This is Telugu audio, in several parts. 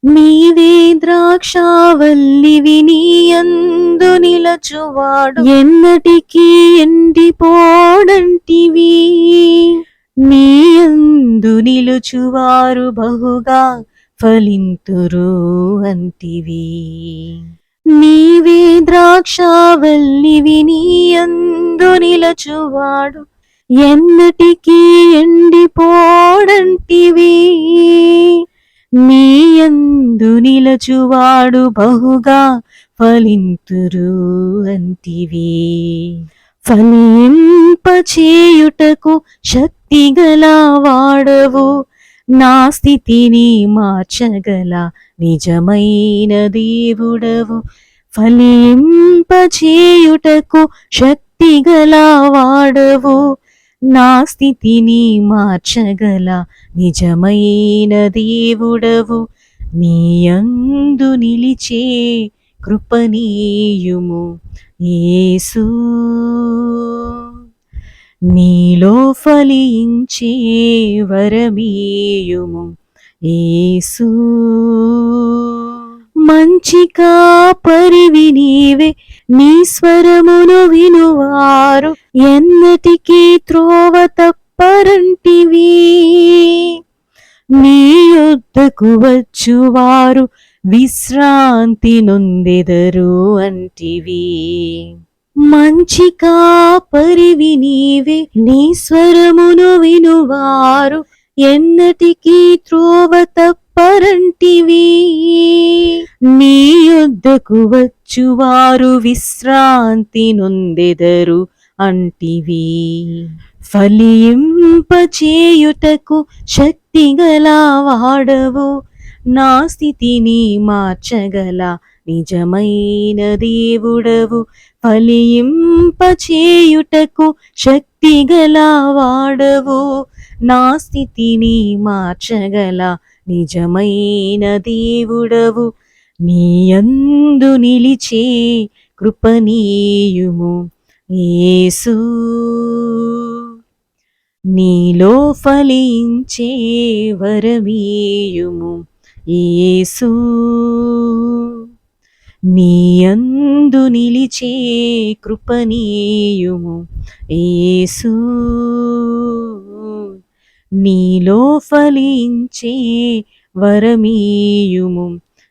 నీవే ద్రాక్షావల్లివి నీయందు నిలచువాడు ఎన్నటికీ ఎండిపోడంటివి. నీయందు నిలుచువారు బహుగా ఫలింతురు అంటివి. నీవే ద్రాక్షావల్లివి నీయందు నిలచువాడు ఎన్నటికీ ఎండిపోడంటివి. నీయందు నిలచువాడు బహుగా ఫలింతురు అంటివి. ఫలింపచేయుటకు శక్తిగల వాడవు, నా స్థితిని మార్చగల నిజమైన దేవుడవు. ఫలింపచేయుటకు శక్తిగల వాడవు, నా స్థితిని మార్చగల నిజమైన దేవుడవు. నీయందు నిలిచే కృపనీయుము యేసు, నీలో ఫలించే వరమీయుము యేసు. మంచి కాపరివి నీవే, నీ స్వరమును వినువారు ఎన్నటికీ త్రోవ తప్పరంటివి. నీ యొద్దకు వచ్చువారు విశ్రాంతి నొందెదరు అంటివి. మంచి కాపరివి నీవే, నీ స్వరమును వినువారు ఎన్నటికీ త్రోవ తప్పరంటివి. నీ యొద్దకు వచ్చువారు విశ్రాంతి నొందెదరు అంటివి. ఫలింపచేయుటకు శక్తిగల వాడవు, నా స్థితిని మార్చగల నిజమైన దేవుడవు. ఫలింపచేయుటకు శక్తిగల వాడవు, నా స్థితిని మార్చగల నిజమైన దేవుడవు. నీయందు నిలిచే కృపనీయుము యేసు, నీలో ఫలించే వరమీయుము యేసు. నీయందు నిలిచే కృపనీయుము యేసు, నీలో ఫలించే వరమీయుము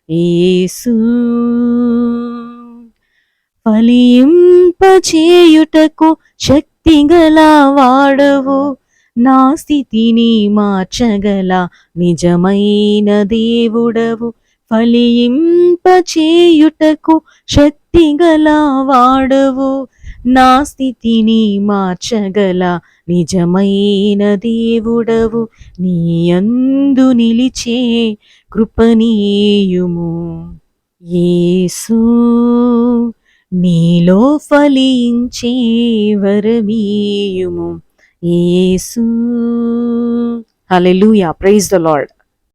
యేసు. ఫలింపచేయుటకు శక్తిగల వాడవు, నా స్థితిని మార్చగల నిజమైన దేవుడవు. ఫలింపచేయుటకు శక్తిగల వాడవు, నా స్థితిని మార్చగల నిజమైన దేవుడవు. నీయందు నిలిచే కృపనీయుము యేసు, నీలో ఫలించే వరమీయుము యేసు. హల్లెలూయా, ప్రైజ్ ద లార్డ్.